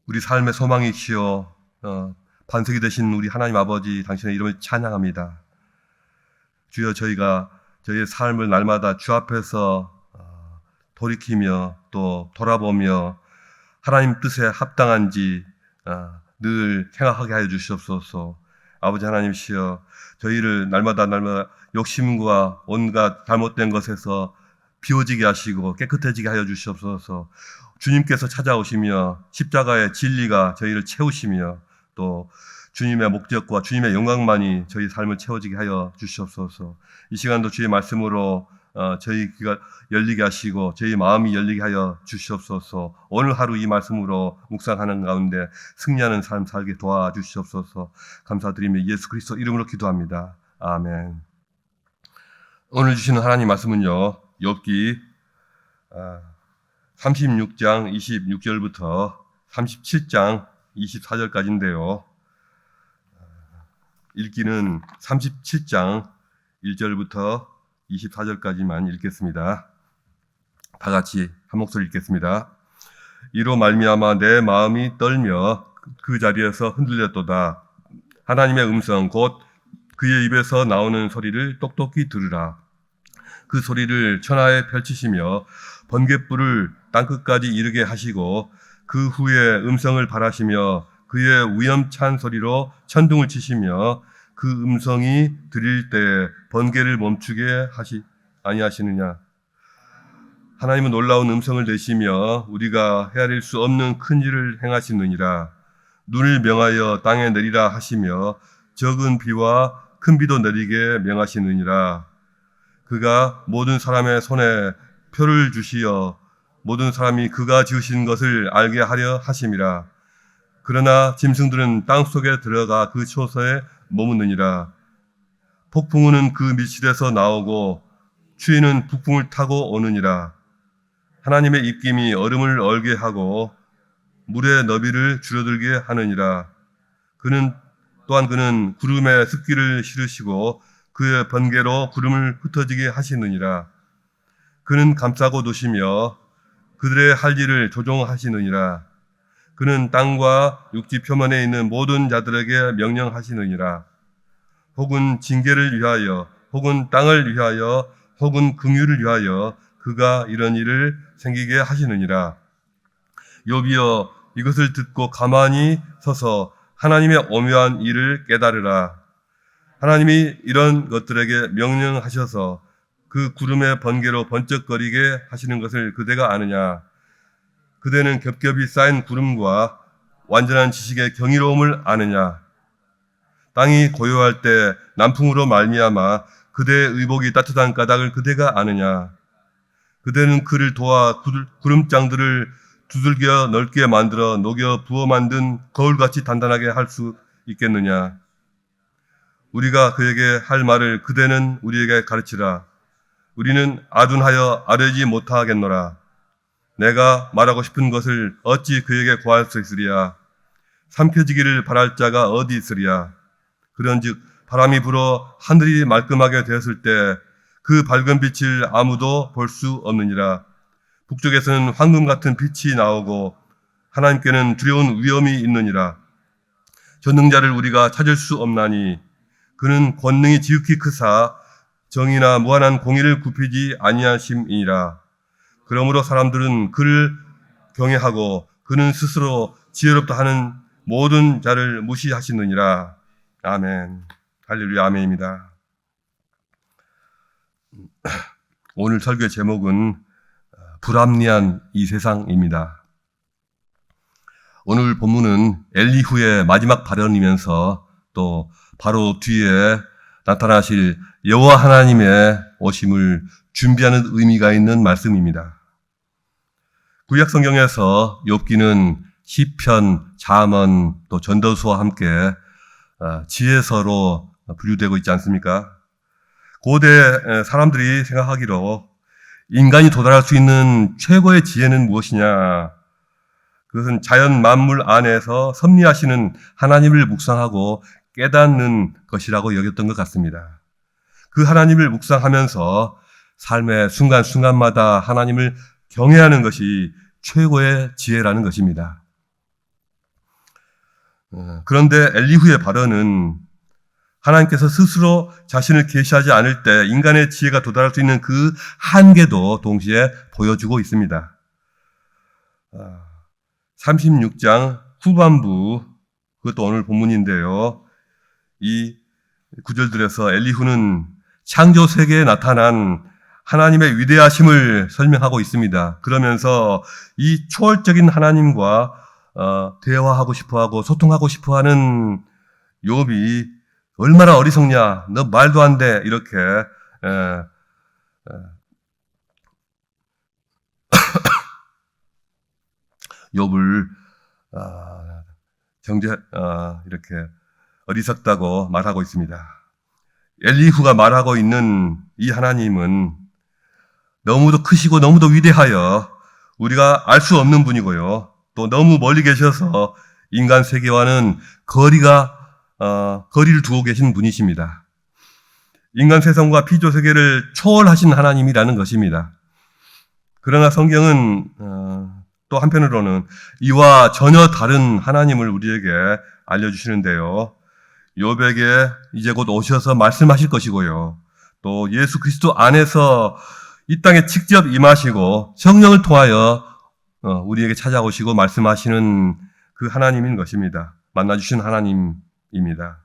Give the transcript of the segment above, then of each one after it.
우리 삶의 소망이시여 반석이 되신 우리 하나님 아버지 당신의 이름을 찬양합니다. 주여 저희가 저희의 삶을 날마다 주 앞에서 돌이키며 또 돌아보며 하나님 뜻에 합당한지 늘 생각하게 하여 주시옵소서. 아버지 하나님이시여 저희를 날마다 욕심과 온갖 잘못된 것에서 비워지게 하시고 깨끗해지게 하여 주시옵소서. 주님께서 찾아오시며 십자가의 진리가 저희를 채우시며 또 주님의 목적과 주님의 영광만이 저희 삶을 채워지게 하여 주시옵소서. 이 시간도 주의 말씀으로 저희 귀가 열리게 하시고 저희 마음이 열리게 하여 주시옵소서. 오늘 하루 이 말씀으로 묵상하는 가운데 승리하는 삶 살게 도와주시옵소서. 감사드리며 예수 그리스도 이름으로 기도합니다. 아멘. 오늘 주시는 하나님 말씀은요, 욥기 36장 26절부터 37장 24절까지인데요. 읽기는 37장 1절부터 24절까지만 읽겠습니다. 다 같이 한 목소리 읽겠습니다. 이로 말미암아 내 마음이 떨며 그 자리에서 흔들렸도다. 하나님의 음성 곧 그의 입에서 나오는 소리를 똑똑히 들으라. 그 소리를 천하에 펼치시며 번갯불을 땅끝까지 이르게 하시고 그 후에 음성을 발하시며 그의 위엄찬 소리로 천둥을 치시며 그 음성이 들릴 때 번개를 멈추게 아니하시느냐. 하나님은 놀라운 음성을 내시며 우리가 헤아릴 수 없는 큰 일을 행하시느니라. 눈을 명하여 땅에 내리라 하시며 적은 비와 큰 비도 내리게 명하시느니라. 그가 모든 사람의 손에 표를 주시어 모든 사람이 그가 지으신 것을 알게 하려 하심이라. 그러나 짐승들은 땅속에 들어가 그 초소에 머무느니라. 폭풍우는 그 밀실에서 나오고 추위는 북풍을 타고 오느니라. 하나님의 입김이 얼음을 얼게 하고 물의 너비를 줄어들게 하느니라. 그는 구름에 습기를 실으시고 그의 번개로 구름을 흩어지게 하시느니라. 그는 감싸고 두시며 그들의 할 일을 조종하시느니라. 그는 땅과 육지 표면에 있는 모든 자들에게 명령하시느니라. 혹은 징계를 위하여, 혹은 땅을 위하여, 혹은 긍휼을 위하여 그가 이런 일을 생기게 하시느니라. 욥이여 이것을 듣고 가만히 서서 하나님의 오묘한 일을 깨달으라. 하나님이 이런 것들에게 명령하셔서 그 구름의 번개로 번쩍거리게 하시는 것을 그대가 아느냐. 그대는 겹겹이 쌓인 구름과 완전한 지식의 경이로움을 아느냐. 땅이 고요할 때 남풍으로 말미암아 그대의 의복이 따뜻한 까닭을 그대가 아느냐. 그대는 그를 도와 구름장들을 두들겨 넓게 만들어 녹여 부어 만든 거울같이 단단하게 할 수 있겠느냐. 우리가 그에게 할 말을 그대는 우리에게 가르치라. 우리는 아둔하여 아뢰지 못하겠노라. 내가 말하고 싶은 것을 어찌 그에게 고할 수 있으리야. 삼켜지기를 바랄 자가 어디 있으리야. 그런즉 바람이 불어 하늘이 말끔하게 되었을 때 그 밝은 빛을 아무도 볼 수 없느니라. 북쪽에서는 황금 같은 빛이 나오고 하나님께는 두려운 위엄이 있느니라. 전능자를 우리가 찾을 수 없나니 그는 권능이 지극히 크사 정의나 무한한 공의를 굽히지 아니하심이니라. 그러므로 사람들은 그를 경외하고 그는 스스로 지혜롭다 하는 모든 자를 무시하시느니라. 아멘. 할렐루야. 아멘입니다. 오늘 설교의 제목은 불합리한 이 세상입니다. 오늘 본문은 엘리후의 마지막 발언이면서 또 바로 뒤에 나타나실 여호와 하나님의 오심을 준비하는 의미가 있는 말씀입니다. 구약 성경에서 욥기는 시편, 잠언, 또 전도서와 함께 지혜서로 분류되고 있지 않습니까? 고대 사람들이 생각하기로 인간이 도달할 수 있는 최고의 지혜는 무엇이냐? 그것은 자연 만물 안에서 섭리하시는 하나님을 묵상하고 깨닫는 것이라고 여겼던 것 같습니다. 그 하나님을 묵상하면서 삶의 순간순간마다 하나님을 경외하는 것이 최고의 지혜라는 것입니다. 그런데 엘리후의 발언은 하나님께서 스스로 자신을 계시하지 않을 때 인간의 지혜가 도달할 수 있는 그 한계도 동시에 보여주고 있습니다. 36장 후반부, 그것도 오늘 본문인데요. 이 구절들에서 엘리후는 창조 세계에 나타난 하나님의 위대하심을 설명하고 있습니다. 그러면서 이 초월적인 하나님과 대화하고 싶어하고 소통하고 싶어하는 욥이 얼마나 어리석냐, 너 말도 안 돼, 이렇게 욥을 이렇게 어리석다고 말하고 있습니다. 엘리후가 말하고 있는 이 하나님은 너무도 크시고 너무도 위대하여 우리가 알 수 없는 분이고요. 또 너무 멀리 계셔서 인간 세계와는 거리를 두고 계신 분이십니다. 인간 세상과 피조 세계를 초월하신 하나님이라는 것입니다. 그러나 성경은 또 한편으로는 이와 전혀 다른 하나님을 우리에게 알려주시는데요. 욥에게 이제 곧 오셔서 말씀하실 것이고요. 또 예수 그리스도 안에서 이 땅에 직접 임하시고 성령을 통하여 우리에게 찾아오시고 말씀하시는 그 하나님인 것입니다. 만나주신 하나님입니다.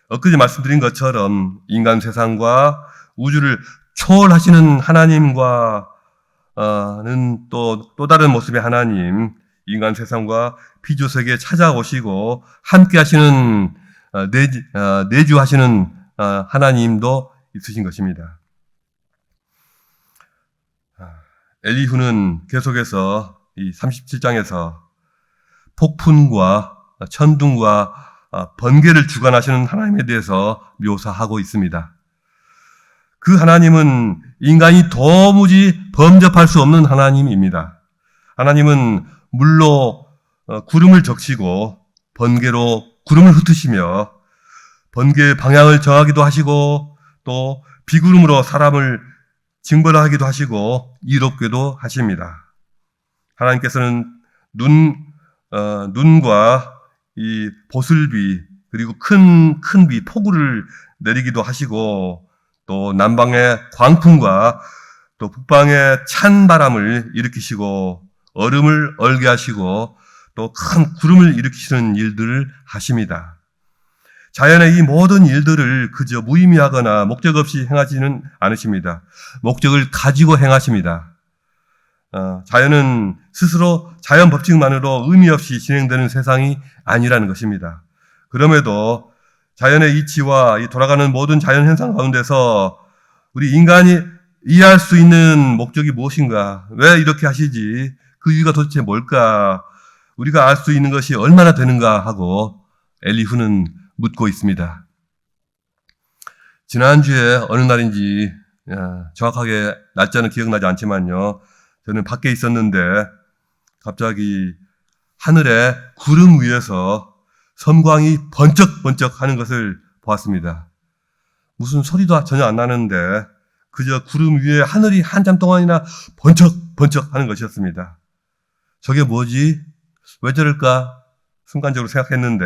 엊그제 말씀드린 것처럼 인간 세상과 우주를 초월하시는 하나님과는 또 다른 모습의 하나님, 인간 세상과 피조 세계에 찾아오시고 함께 하시는 내주하시는 하나님도 있으신 것입니다. 엘리후는 계속해서 이 37장에서 폭풍과 천둥과 번개를 주관하시는 하나님에 대해서 묘사하고 있습니다. 그 하나님은 인간이 도무지 범접할 수 없는 하나님입니다. 하나님은 물로 구름을 적시고 번개로 구름을 흩으시며 번개의 방향을 정하기도 하시고 또 비구름으로 사람을 징벌하기도 하시고 이롭게도 하십니다. 하나님께서는 눈과 이 보슬비 그리고 큰 비, 폭우를 내리기도 하시고 또 남방의 광풍과 또 북방의 찬 바람을 일으키시고 얼음을 얼게 하시고 또 큰 구름을 일으키시는 일들을 하십니다. 자연의 이 모든 일들을 그저 무의미하거나 목적 없이 행하지는 않으십니다. 목적을 가지고 행하십니다. 자연은 스스로 자연 법칙만으로 의미 없이 진행되는 세상이 아니라는 것입니다. 그럼에도 자연의 이치와 이 돌아가는 모든 자연 현상 가운데서 우리 인간이 이해할 수 있는 목적이 무엇인가? 왜 이렇게 하시지? 그 이유가 도대체 뭘까? 우리가 알 수 있는 것이 얼마나 되는가 하고 엘리후는 묻고 있습니다. 지난주에 어느 날인지 정확하게 날짜는 기억나지 않지만요. 저는 밖에 있었는데 갑자기 하늘에 구름 위에서 섬광이 번쩍번쩍 하는 것을 보았습니다. 무슨 소리도 전혀 안 나는데 그저 구름 위에 하늘이 한참 동안이나 번쩍번쩍 하는 것이었습니다. 저게 뭐지? 왜 저럴까? 순간적으로 생각했는데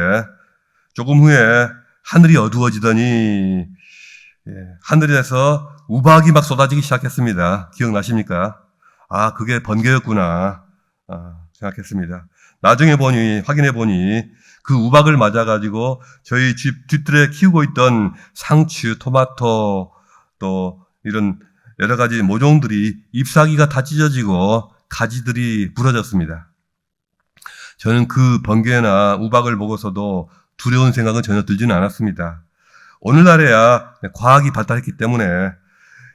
조금 후에 하늘이 어두워지더니 하늘에서 우박이 막 쏟아지기 시작했습니다. 기억나십니까? 아, 그게 번개였구나 생각했습니다. 나중에 확인해 보니 그 우박을 맞아가지고 저희 집 뒤뜰에 키우고 있던 상추, 토마토 또 이런 여러 가지 모종들이 잎사귀가 다 찢어지고 가지들이 부러졌습니다. 저는 그 번개나 우박을 보고서도 두려운 생각은 전혀 들지는 않았습니다. 오늘날에야 과학이 발달했기 때문에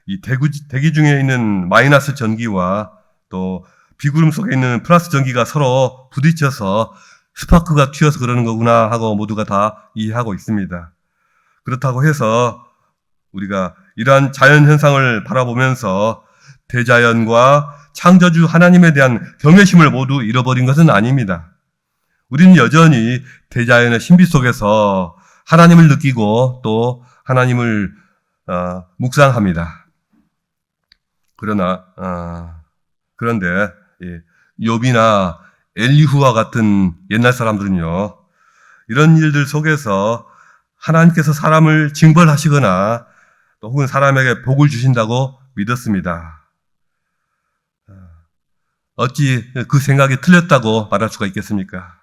이 대기 중에 있는 마이너스 전기와 또 비구름 속에 있는 플러스 전기가 서로 부딪혀서 스파크가 튀어서 그러는 거구나 하고 모두가 다 이해하고 있습니다. 그렇다고 해서 우리가 이러한 자연 현상을 바라보면서 대자연과 창조주 하나님에 대한 경외심을 모두 잃어버린 것은 아닙니다. 우리는 여전히 대자연의 신비 속에서 하나님을 느끼고 또 하나님을 묵상합니다. 그런데 욥이나 엘리후와 같은 옛날 사람들은요, 이런 일들 속에서 하나님께서 사람을 징벌하시거나 또 혹은 사람에게 복을 주신다고 믿었습니다. 어찌 그 생각이 틀렸다고 말할 수가 있겠습니까?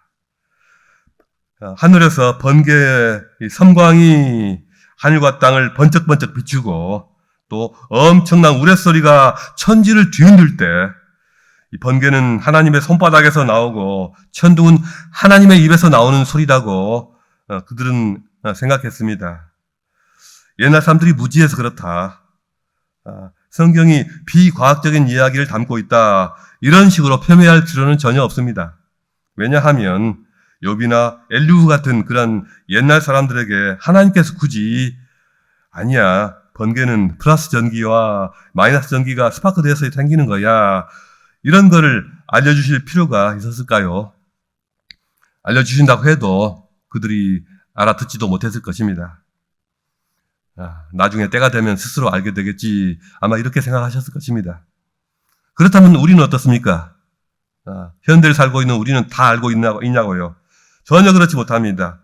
하늘에서 번개의 섬광이 하늘과 땅을 번쩍번쩍 비추고 또 엄청난 우레소리가 천지를 뒤흔들 때 이 번개는 하나님의 손바닥에서 나오고 천둥은 하나님의 입에서 나오는 소리라고 그들은 생각했습니다. 옛날 사람들이 무지해서 그렇다. 성경이 비과학적인 이야기를 담고 있다. 이런 식으로 폄훼할 필요는 전혀 없습니다. 왜냐하면 욥이나 엘리후 같은 그런 옛날 사람들에게 하나님께서 굳이 아니야, 번개는 플러스 전기와 마이너스 전기가 스파크 돼서 생기는 거야, 이런 거를 알려주실 필요가 있었을까요? 알려주신다고 해도 그들이 알아듣지도 못했을 것입니다. 나중에 때가 되면 스스로 알게 되겠지, 아마 이렇게 생각하셨을 것입니다. 그렇다면 우리는 어떻습니까? 현대를 살고 있는 우리는 다 알고 있냐고요? 전혀 그렇지 못합니다.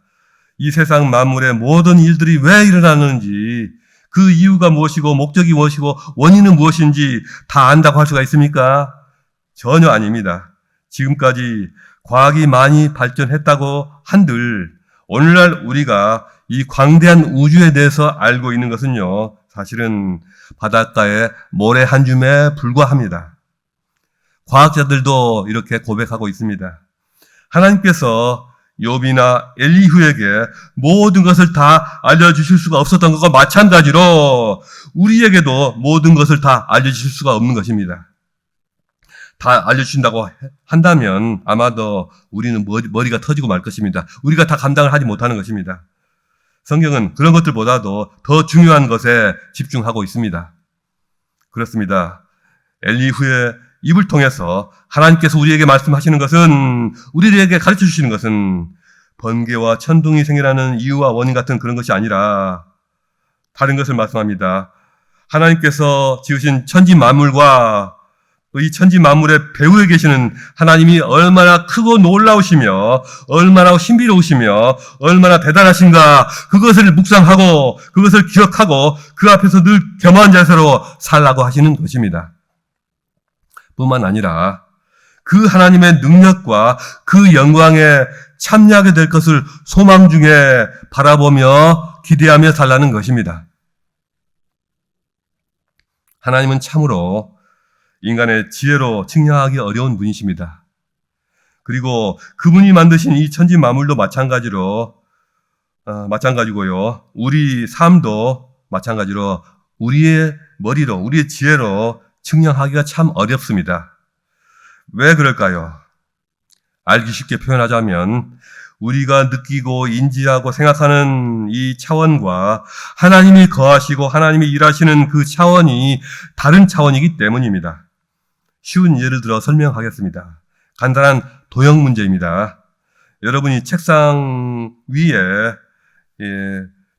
이 세상 만물의 모든 일들이 왜 일어나는지, 그 이유가 무엇이고 목적이 무엇이고 원인은 무엇인지 다 안다고 할 수가 있습니까? 전혀 아닙니다. 지금까지 과학이 많이 발전했다고 한들 오늘날 우리가 이 광대한 우주에 대해서 알고 있는 것은요, 사실은 바닷가의 모래 한 줌에 불과합니다. 과학자들도 이렇게 고백하고 있습니다. 하나님께서 욥이나 엘리후에게 모든 것을 다 알려주실 수가 없었던 것과 마찬가지로 우리에게도 모든 것을 다 알려주실 수가 없는 것입니다. 다 알려주신다고 한다면 아마도 우리는 머리가 터지고 말 것입니다. 우리가 다 감당을 하지 못하는 것입니다. 성경은 그런 것들보다도 더 중요한 것에 집중하고 있습니다. 그렇습니다. 엘리후의 입을 통해서 하나님께서 우리에게 말씀하시는 것은, 우리에게 가르쳐 주시는 것은 번개와 천둥이 생겨나는 이유와 원인 같은 그런 것이 아니라 다른 것을 말씀합니다. 하나님께서 지으신 천지 만물과 이 천지 만물의 배후에 계시는 하나님이 얼마나 크고 놀라우시며 얼마나 신비로우시며 얼마나 대단하신가, 그것을 묵상하고 그것을 기억하고 그 앞에서 늘 겸허한 자세로 살라고 하시는 것입니다. 뿐만 아니라 그 하나님의 능력과 그 영광에 참여하게 될 것을 소망 중에 바라보며 기대하며 살라는 것입니다. 하나님은 참으로 인간의 지혜로 측량하기 어려운 분이십니다. 그리고 그분이 만드신 이 천지 만물도 마찬가지고요. 우리 삶도 마찬가지로 우리의 머리로, 우리의 지혜로 측량하기가 참 어렵습니다. 왜 그럴까요? 알기 쉽게 표현하자면 우리가 느끼고 인지하고 생각하는 이 차원과 하나님이 거하시고 하나님이 일하시는 그 차원이 다른 차원이기 때문입니다. 쉬운 예를 들어 설명하겠습니다. 간단한 도형 문제입니다. 여러분이 책상 위에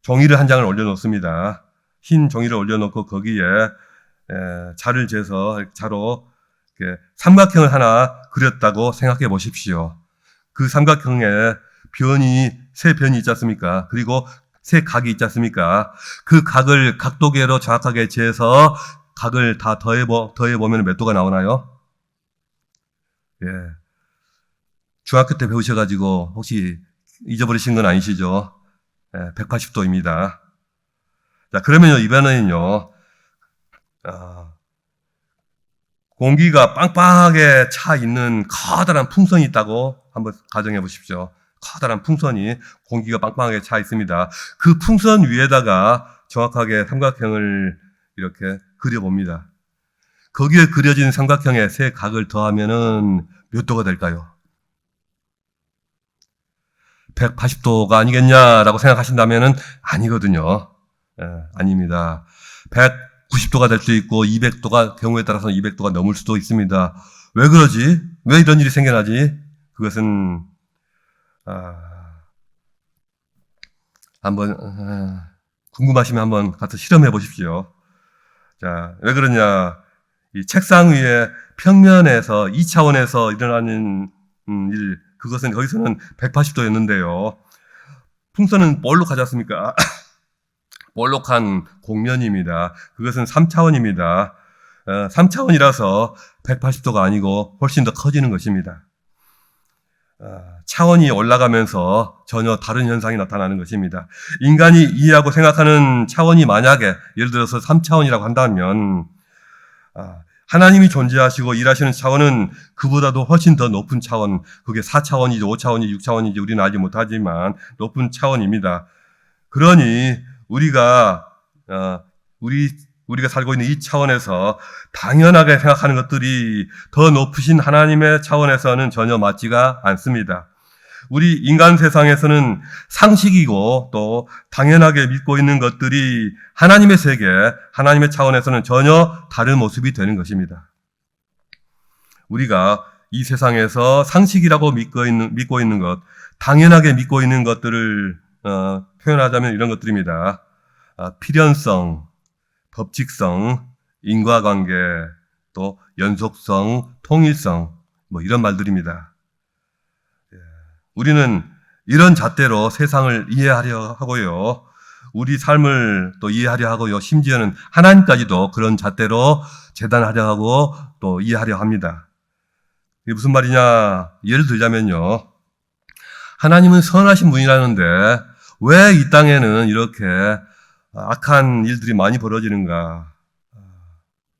종이를 한 장을 올려놓습니다. 흰 종이를 올려놓고 거기에 자를 재서 자로 삼각형을 하나 그렸다고 생각해 보십시오. 그 삼각형에 세 변이 있지 않습니까? 그리고 세 각이 있지 않습니까? 그 각을 각도계로 정확하게 재서 각을 다 더해보면 몇 도가 나오나요? 중학교 때 배우셔가지고 혹시 잊어버리신 건 아니시죠? 180도입니다. 자, 그러면요, 이번에는요, 공기가 빵빵하게 차 있는 커다란 풍선이 있다고 한번 가정해 보십시오. 커다란 풍선이 공기가 빵빵하게 차 있습니다. 그 풍선 위에다가 정확하게 삼각형을 이렇게 그려봅니다. 거기에 그려진 삼각형에 세 각을 더하면은 몇 도가 될까요? 180도가 아니겠냐라고 생각하신다면은 아니거든요. 아닙니다. 190도가 될 수도 있고 200도가 경우에 따라서는 200도가 넘을 수도 있습니다. 왜 그러지? 왜 이런 일이 생겨나지? 그것은 한번 궁금하시면 한번 가서 실험해 보십시오. 자, 왜 그러냐? 이 책상 위에 평면에서 2차원에서 일어나는 일, 그것은 거기서는 180도였는데요. 풍선은 뭘로 가졌습니까? 볼록한 곡면입니다. 그것은 3차원입니다. 3차원이라서 180도가 아니고 훨씬 더 커지는 것입니다. 차원이 올라가면서 전혀 다른 현상이 나타나는 것입니다. 인간이 이해하고 생각하는 차원이 만약에 예를 들어서 3차원이라고 한다면 하나님이 존재하시고 일하시는 차원은 그보다도 훨씬 더 높은 차원, 그게 4차원이지 5차원이지 6차원이지 우리는 알지 못하지만 높은 차원입니다. 그러니 우리가 살고 있는 이 차원에서 당연하게 생각하는 것들이 더 높으신 하나님의 차원에서는 전혀 맞지가 않습니다. 우리 인간 세상에서는 상식이고 또 당연하게 믿고 있는 것들이 하나님의 세계, 하나님의 차원에서는 전혀 다른 모습이 되는 것입니다. 우리가 이 세상에서 상식이라고 믿고 있는 것, 당연하게 믿고 있는 것들을 표현하자면 이런 것들입니다. 필연성, 법칙성, 인과관계, 또 연속성, 통일성, 이런 말들입니다. 우리는 이런 잣대로 세상을 이해하려 하고요. 우리 삶을 또 이해하려 하고요. 심지어는 하나님까지도 그런 잣대로 재단하려 하고 또 이해하려 합니다. 이게 무슨 말이냐? 예를 들자면요. 하나님은 선하신 분이라는데 왜 이 땅에는 이렇게 악한 일들이 많이 벌어지는가?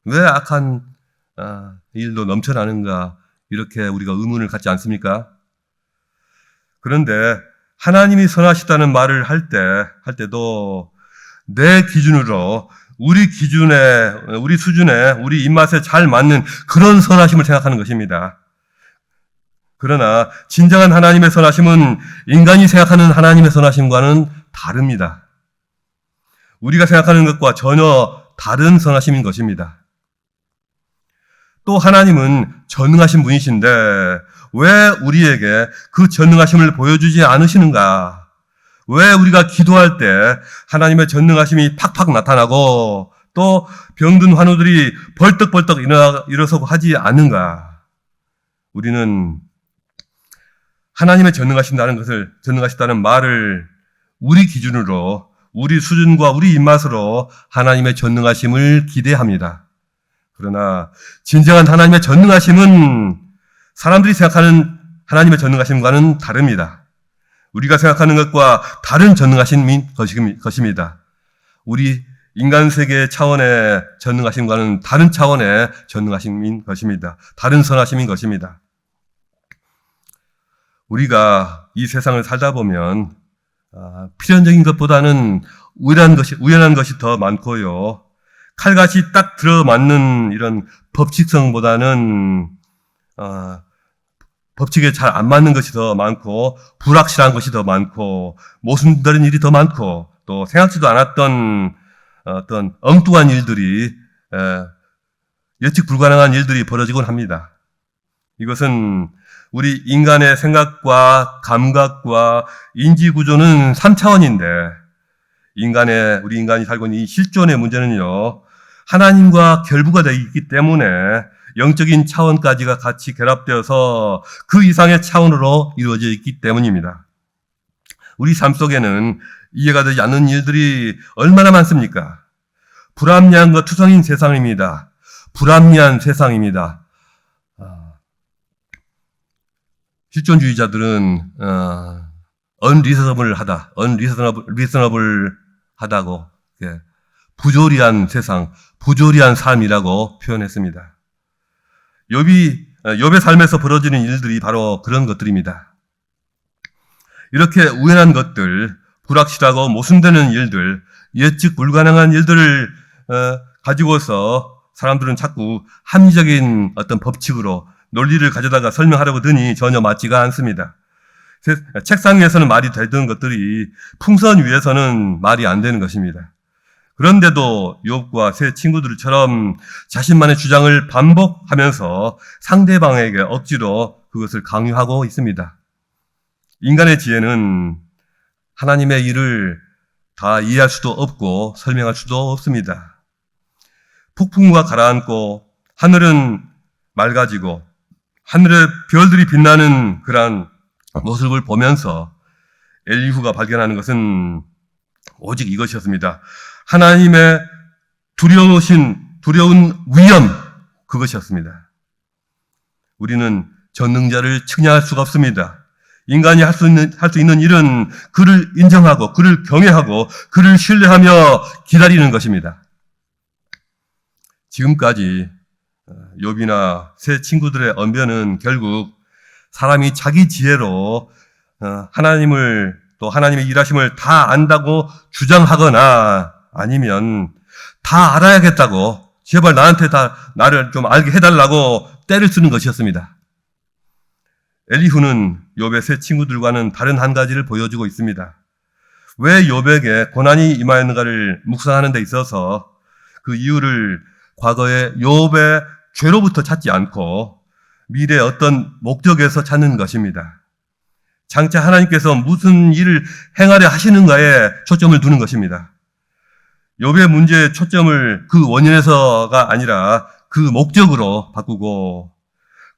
왜 악한 일도 넘쳐나는가? 이렇게 우리가 의문을 갖지 않습니까? 그런데 하나님이 선하시다는 말을 할 때도 내 기준으로 우리 수준에 우리 입맛에 잘 맞는 그런 선하심을 생각하는 것입니다. 그러나 진정한 하나님의 선하심은 인간이 생각하는 하나님의 선하심과는 다릅니다. 우리가 생각하는 것과 전혀 다른 선하심인 것입니다. 또 하나님은 전능하신 분이신데 왜 우리에게 그 전능하심을 보여주지 않으시는가? 왜 우리가 기도할 때 하나님의 전능하심이 팍팍 나타나고 또 병든 환우들이 벌떡벌떡 일어서고 하지 않는가? 우리는 하나님의 전능하시다는 말을 우리 기준으로, 우리 수준과 우리 입맛으로 하나님의 전능하심을 기대합니다. 그러나 진정한 하나님의 전능하심은 사람들이 생각하는 하나님의 전능하심과는 다릅니다. 우리가 생각하는 것과 다른 전능하심인 것입니다. 우리 인간 세계 차원의 전능하심과는 다른 차원의 전능하심인 것입니다. 다른 선하심인 것입니다. 우리가 이 세상을 살다 보면 필연적인 것보다는 우연한 것이 더 많고요. 칼같이 딱 들어맞는 이런 법칙성보다는 법칙에 잘 안 맞는 것이 더 많고 불확실한 것이 더 많고 모순되는 일이 더 많고 또 생각지도 않았던 어떤 엉뚱한 일들이 예측 불가능한 일들이 벌어지곤 합니다. 이것은 우리 인간의 생각과 감각과 인지 구조는 3차원인데 우리 인간이 살고 있는 이 실존의 문제는요, 하나님과 결부가 되어 있기 때문에 영적인 차원까지가 같이 결합되어서 그 이상의 차원으로 이루어져 있기 때문입니다. 우리 삶 속에는 이해가 되지 않는 일들이 얼마나 많습니까? 불합리한 것 투성인 세상입니다. 불합리한 세상입니다. 실존주의자들은 unreasonable 하다고 부조리한 세상, 부조리한 삶이라고 표현했습니다. 욥의 삶에서 벌어지는 일들이 바로 그런 것들입니다. 이렇게 우연한 것들, 불확실하고 모순되는 일들, 예측 불가능한 일들을 가지고서 사람들은 자꾸 합리적인 어떤 법칙으로 논리를 가져다가 설명하려고 드니 전혀 맞지가 않습니다. 책상 위에서는 말이 되던 것들이 풍선 위에서는 말이 안 되는 것입니다. 그런데도 욥과 세 친구들처럼 자신만의 주장을 반복하면서 상대방에게 억지로 그것을 강요하고 있습니다. 인간의 지혜는 하나님의 일을 다 이해할 수도 없고 설명할 수도 없습니다. 폭풍우가 가라앉고 하늘은 맑아지고 하늘의 별들이 빛나는 그러한 모습을 보면서 엘리후가 발견하는 것은 오직 이것이었습니다. 하나님의 두려운 위엄, 그것이었습니다. 우리는 전능자를 측량할 수가 없습니다. 인간이 할 수 있는 일은 그를 인정하고 그를 경외하고 그를 신뢰하며 기다리는 것입니다. 지금까지 욥이나 세 친구들의 언변은 결국 사람이 자기 지혜로 하나님을 또 하나님의 일하심을 다 안다고 주장하거나 아니면 다 알아야겠다고 제발 나한테 나를 좀 알게 해달라고 떼를 쓰는 것이었습니다. 엘리후는 욥의 세 친구들과는 다른 한 가지를 보여주고 있습니다. 왜 욥에게 고난이 임하였는가를 묵상하는 데 있어서 그 이유를 과거의 욥의 죄로부터 찾지 않고 미래의 어떤 목적에서 찾는 것입니다. 장차 하나님께서 무슨 일을 행하려 하시는가에 초점을 두는 것입니다. 욥의 문제의 초점을 그 원인에서가 아니라 그 목적으로 바꾸고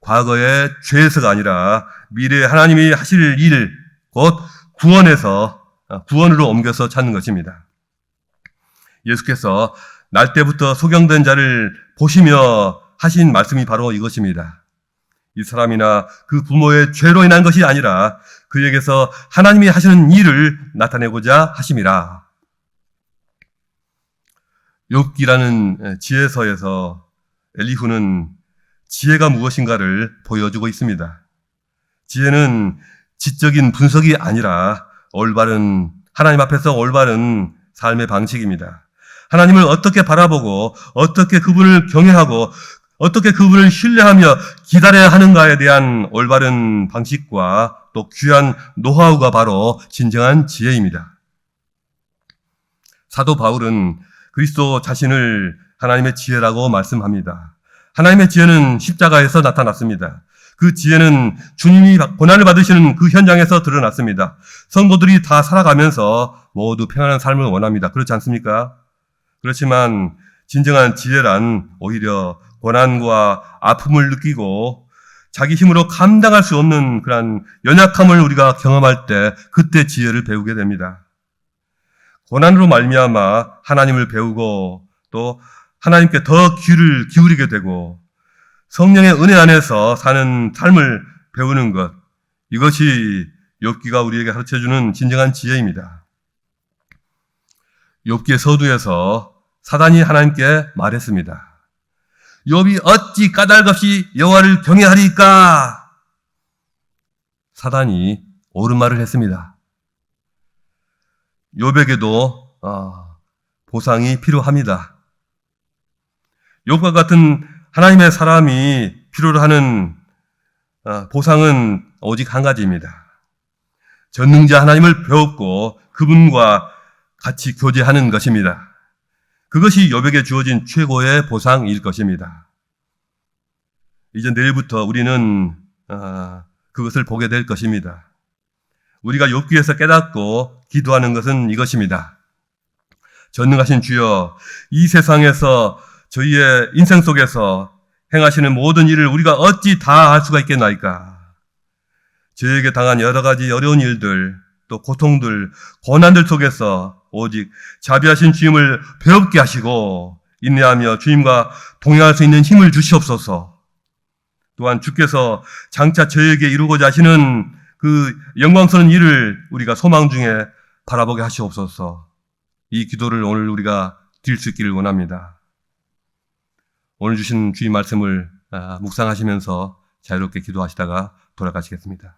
과거의 죄에서가 아니라 미래에 하나님이 하실 일, 곧 구원으로 옮겨서 찾는 것입니다. 예수께서 날 때부터 소경된 자를 보시며 하신 말씀이 바로 이것입니다. 이 사람이나 그 부모의 죄로 인한 것이 아니라 그에게서 하나님이 하시는 일을 나타내고자 하심이라. 욥기라는 지혜서에서 엘리후는 지혜가 무엇인가를 보여주고 있습니다. 지혜는 지적인 분석이 아니라 하나님 앞에서 올바른 삶의 방식입니다. 하나님을 어떻게 바라보고 어떻게 그분을 경외하고 어떻게 그분을 신뢰하며 기다려야 하는가에 대한 올바른 방식과 또 귀한 노하우가 바로 진정한 지혜입니다. 사도 바울은 그리스도 자신을 하나님의 지혜라고 말씀합니다. 하나님의 지혜는 십자가에서 나타났습니다. 그 지혜는 주님이 고난을 받으시는 그 현장에서 드러났습니다. 성도들이 다 살아가면서 모두 평안한 삶을 원합니다. 그렇지 않습니까? 그렇지만 진정한 지혜란 오히려 고난과 아픔을 느끼고 자기 힘으로 감당할 수 없는 그런 연약함을 우리가 경험할 때 그때 지혜를 배우게 됩니다. 고난으로 말미암아 하나님을 배우고 또 하나님께 더 귀를 기울이게 되고 성령의 은혜 안에서 사는 삶을 배우는 것, 이것이 욥기가 우리에게 가르쳐주는 진정한 지혜입니다. 욥기의 서두에서 사단이 하나님께 말했습니다. 욥이 어찌 까닭없이 여호와를 경외하리까? 사단이 옳은 말을 했습니다. 욥에게도 보상이 필요합니다. 욥과 같은 하나님의 사람이 필요로 하는 보상은 오직 한 가지입니다. 전능자 하나님을 배웠고 그분과 같이 교제하는 것입니다. 그것이 욥에게 주어진 최고의 보상일 것입니다. 이제 내일부터 우리는 그것을 보게 될 것입니다. 우리가 욥기에서 깨닫고 기도하는 것은 이것입니다. 전능하신 주여, 이 세상에서 저희의 인생 속에서 행하시는 모든 일을 우리가 어찌 다 할 수가 있겠나이까? 저에게 당한 여러 가지 어려운 일들, 또 고통들, 고난들 속에서 오직 자비하신 주님을 배웁게 하시고 인내하며 주님과 동행할 수 있는 힘을 주시옵소서. 또한 주께서 장차 저에게 이루고자 하시는 그 영광스러운 일을 우리가 소망 중에 바라보게 하시옵소서. 이 기도를 오늘 우리가 드릴 수 있기를 원합니다. 오늘 주신 주의 말씀을 묵상하시면서 자유롭게 기도하시다가 돌아가시겠습니다.